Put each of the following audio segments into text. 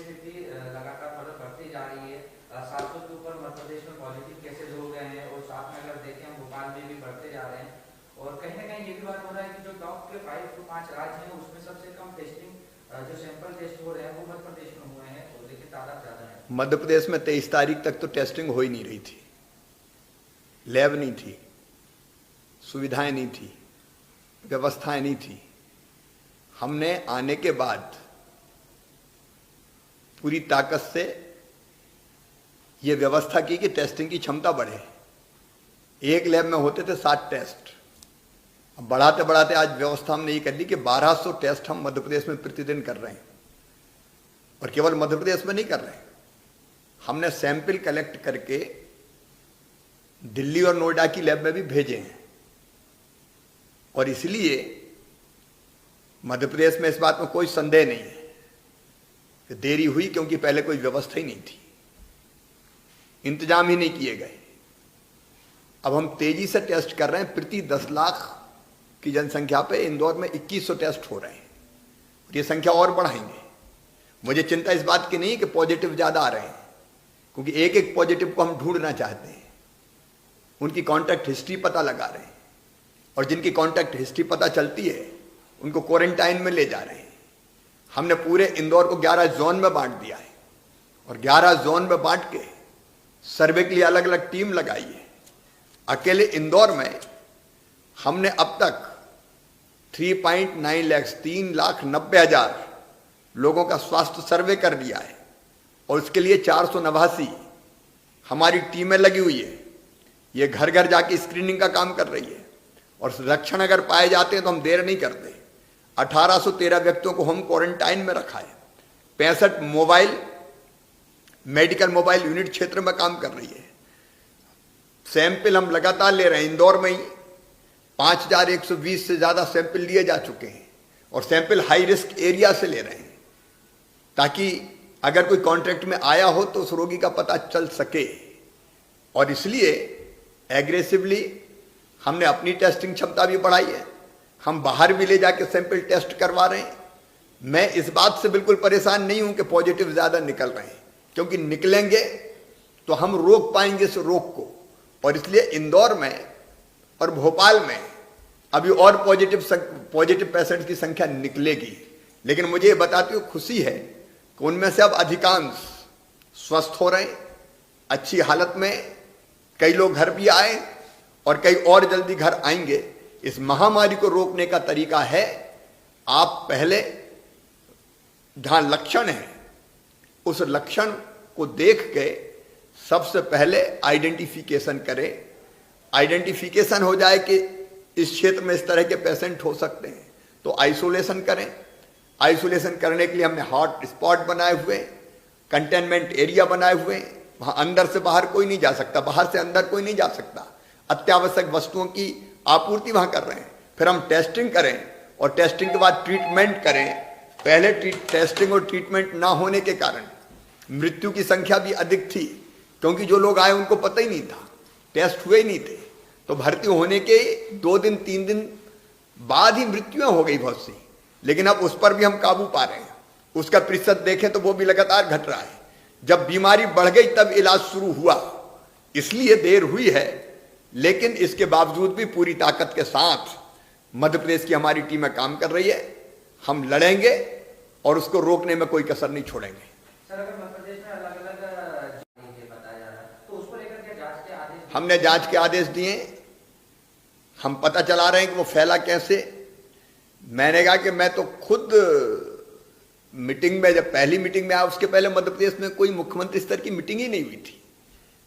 स्थिति लगातार मतलब बढ़ती जा रही है। 700 के ऊपर मध्य प्रदेश में पॉजिटिव केसेज हो गए हैं और साथ में अगर देखें हम भोपाल में भी बढ़ते जा रहे हैं। और कहीं ना कहीं ये भी बात हो रहा है कि जो टॉप के 5 to 5 राज्य हैं उसमें सबसे कम टेस्टिंग जो सैंपल टेस्ट हो रहे हैं वो मध्य प्रदेश में हुए हैं और देखिए तादाद ज्यादा है। मध्य प्रदेश में 23 तारीख तक तो टेस्टिंग हो ही नहीं रही थी, लैब नहीं थी, सुविधाएं नहीं थी, व्यवस्थाएं नहीं थी। हमने आने के बाद पूरी ताकत से ये व्यवस्था की कि टेस्टिंग की क्षमता बढ़े। एक लैब में होते थे 7 टेस्ट, अब बढ़ाते बढ़ाते आज व्यवस्था हमने ये कर ली कि 1200 टेस्ट हम मध्य प्रदेश में प्रतिदिन कर रहे हैं। और केवल मध्य प्रदेश में नहीं कर रहे हैं, हमने सैंपल कलेक्ट करके दिल्ली और नोएडा की लैब में भी भेजे हैं। और इसलिए मध्य प्रदेश में इस बात में कोई संदेह नहीं है कि देरी हुई, क्योंकि पहले कोई व्यवस्था ही नहीं थी, इंतजाम ही नहीं किए गए। अब हम तेजी से टेस्ट कर रहे हैं। प्रति 10 लाख की जनसंख्या पे इंदौर में 2100 टेस्ट हो रहे हैं और ये संख्या और बढ़ाएंगे। मुझे चिंता इस बात की नहीं है कि पॉजिटिव ज्यादा आ रहे हैं, क्योंकि एक एक पॉजिटिव को हम ढूंढना चाहते हैं, उनकी कॉन्टैक्ट हिस्ट्री पता लगा रहे हैं और जिनकी कॉन्टैक्ट हिस्ट्री पता चलती है उनको क्वारंटाइन में ले जा रहे हैं। हमने पूरे इंदौर को 11 जोन में बांट दिया है और 11 जोन में बांट के सर्वे के लिए अलग अलग टीम लगाई है। अकेले इंदौर में हमने अब तक 3.9 लाख 3,90,000 लोगों का स्वास्थ्य सर्वे कर दिया है और उसके लिए 489 हमारी टीमें लगी हुई है। ये घर घर जाके स्क्रीनिंग का काम कर रही है और लक्षण अगर पाए जाते हैं तो हम देर नहीं करते। 1813 व्यक्तियों को हम क्वारंटाइन में रखा है। 65 मोबाइल मेडिकल मोबाइल यूनिट क्षेत्र में काम कर रही है। सैंपल हम लगातार ले रहे हैं। इंदौर में ही 5120 से ज्यादा सैंपल लिए जा चुके हैं और सैंपल हाई रिस्क एरिया से ले रहे हैं, ताकि अगर कोई कॉन्ट्रैक्ट में आया हो तो उस रोगी का पता चल सके। और इसलिए एग्रेसिवली हमने अपनी टेस्टिंग क्षमता भी बढ़ाई है। हम बाहर भी ले जाके सैंपल टेस्ट करवा रहे हैं। मैं इस बात से बिल्कुल परेशान नहीं हूं कि पॉजिटिव ज्यादा निकल रहे हैं, क्योंकि निकलेंगे तो हम रोक पाएंगे इस रोग को। और इसलिए इंदौर में और भोपाल में अभी और पॉजिटिव पेशेंट की संख्या निकलेगी। लेकिन मुझे ये बताते हुए खुशी है कि उनमें से अब अधिकांश स्वस्थ हो रहे हैं, अच्छी हालत में। कई लोग घर भी आए और कई और जल्दी घर आएंगे। इस महामारी को रोकने का तरीका है, आप पहले जहां लक्षण है उस लक्षण को देख के सबसे पहले आइडेंटिफिकेशन करें। आइडेंटिफिकेशन हो जाए कि इस क्षेत्र में इस तरह के पेशेंट हो सकते हैं तो आइसोलेशन करें। आइसोलेशन करने के लिए हमने हॉट स्पॉट बनाए हुए, कंटेनमेंट एरिया बनाए हुए। वहां अंदर से बाहर कोई नहीं जा सकता, बाहर से अंदर कोई नहीं जा सकता। अत्यावश्यक वस्तुओं की आपूर्ति वहां कर रहे हैं। फिर हम टेस्टिंग करें और टेस्टिंग के बाद ट्रीटमेंट करें। पहले टेस्टिंग और ट्रीटमेंट ना होने के कारण मृत्यु की संख्या भी अधिक थी, क्योंकि जो लोग आए उनको पता ही नहीं था, टेस्ट हुए ही नहीं थे। तो भर्ती होने के 2 दिन 3 दिन बाद ही मृत्युएं हो गई बहुत सी। लेकिन अब उस पर भी हम काबू पा रहे हैं। उसका प्रतिशत देखें तो वो भी लगातार घट रहा है। जब बीमारी बढ़ गई तब इलाज शुरू हुआ, इसलिए देर हुई है। लेकिन इसके बावजूद भी पूरी ताकत के साथ मध्य प्रदेश की हमारी टीमें काम कर रही है। हम लड़ेंगे और उसको रोकने में कोई कसर नहीं छोड़ेंगे। सर, अगर मध्य प्रदेश में अलग-अलग बताया जा रहा है तो उसको लेकर के जांच के आदेश हमने जांच के आदेश दिए। हम पता चला रहे हैं कि वो फैला कैसे। मैंने कहा कि मैं तो खुद मीटिंग में, जब पहली मीटिंग में आया उसके पहले मध्य प्रदेश में कोई मुख्यमंत्री स्तर की मीटिंग ही नहीं हुई थी।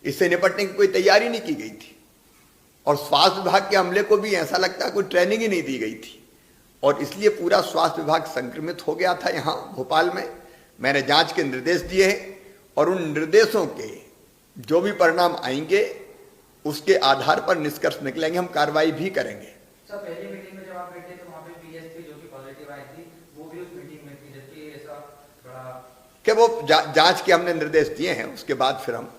इससे निपटने की कोई तैयारी नहीं की गई थी और स्वास्थ्य विभाग के अमले को भी ऐसा लगता है कोई ट्रेनिंग ही नहीं दी गई थी। और इसलिए पूरा स्वास्थ्य विभाग संक्रमित हो गया था। यहाँ भोपाल में मैंने जांच के निर्देश दिए हैं और उन निर्देशों के जो भी परिणाम आएंगे उसके आधार पर निष्कर्ष निकलेंगे। हम कार्रवाई भी करेंगे। सर, पहली मीटिंग में जब आप बैठे तो वहां पे पीएसपी जो कि पॉजिटिव आई थी वो भी उस मीटिंग में थी, जबकि ऐसा बड़ा कि वो जांच के हमने निर्देश दिए हैं। उसके बाद फिर हम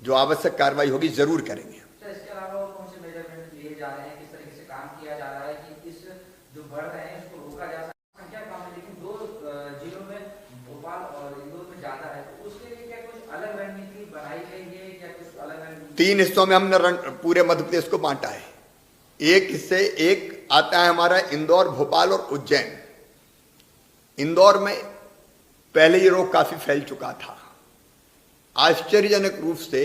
जो आवश्यक कार्रवाई होगी जरूर करेंगे। सर, इसके अलावा और कौन से मेजरमेंट लिए जा रहे हैं, किस तरीके से काम किया जा रहा है कि इस जो बढ़ रहे हैं इसको रोका जा सके? संख्या कम है लेकिन 2 जिलों में भोपाल और इंदौर 3 हिस्सों में हमने पूरे मध्य प्रदेश को बांटा है। एक हिस्से एक आता है हमारा इंदौर, भोपाल और उज्जैन। इंदौर में पहले ये रोग काफी फैल चुका था। आश्चर्यजनक रूप से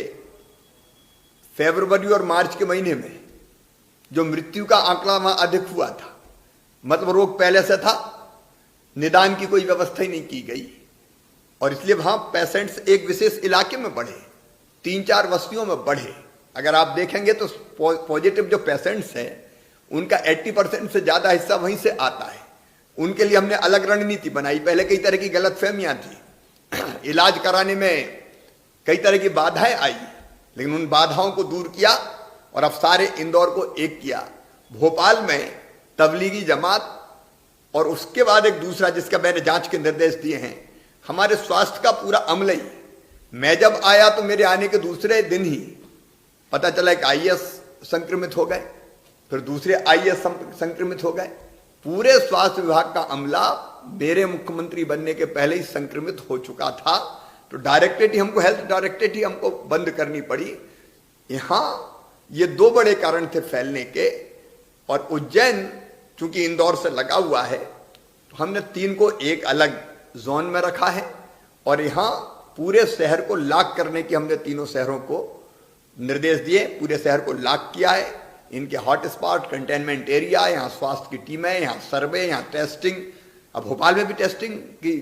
फरवरी और मार्च के महीने में जो मृत्यु का आंकड़ा वहां अधिक हुआ था, मतलब रोग पहले से था, निदान की कोई व्यवस्था ही नहीं की गई और इसलिए वहां पेशेंट्स एक विशेष इलाके में बढ़े, 3-4 बस्तियों में बढ़े। अगर आप देखेंगे तो पॉजिटिव जो पेशेंट्स हैं उनका 80% से ज्यादा हिस्सा वहीं से आता है। उनके लिए हमने अलग रणनीति बनाई। पहले कई तरह की गलतफहमियां थी, इलाज कराने में कई तरह की बाधाएं आई, लेकिन उन बाधाओं को दूर किया और अब सारे इंदौर को एक किया। भोपाल में तबलीगी जमात और उसके बाद एक दूसरा जिसका मैंने जांच के निर्देश दिए हैं, हमारे स्वास्थ्य का पूरा अमला ही। मैं जब आया तो मेरे आने के दूसरे दिन ही पता चला एक आईएएस संक्रमित हो गए, फिर दूसरे आईएएस संक्रमित हो गए। पूरे स्वास्थ्य विभाग का अमला मेरे मुख्यमंत्री बनने के पहले ही संक्रमित हो चुका था, तो डायरेक्टरेट ही हमको, हेल्थ डायरेक्टरेट ही हमको बंद करनी पड़ी। यहां ये 2 बड़े कारण थे फैलने के। और उज्जैन चूंकि इंदौर से लगा हुआ है तो हमने 3 को एक अलग जोन में रखा है और यहां पूरे शहर को लॉक करने की हमने तीनों शहरों को निर्देश दिए। पूरे शहर को लॉक किया है, इनके हॉटस्पॉट, कंटेनमेंट एरिया, यहाँ स्वास्थ्य की टीमें, यहाँ सर्वे, यहाँ टेस्टिंग। अब भोपाल में भी टेस्टिंग की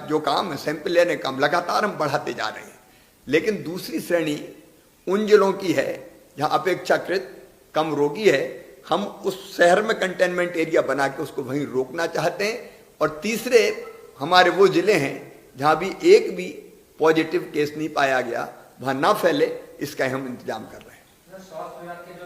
जो काम है, सैंपल लेने का काम लगातार हम बढ़ाते जा रहे हैं। लेकिन दूसरी श्रेणी उन जिलों की है जहाँ अपेक्षाकृत कम रोगी है, हम उस शहर में कंटेनमेंट एरिया बना के उसको वहीं रोकना चाहते हैं। और तीसरे हमारे वो जिले हैं जहां भी एक भी पॉजिटिव केस नहीं पाया गया, वहां ना फैले, इसका हम इंतजाम कर रहे हैं। स्वास्थ्य विभाग के जो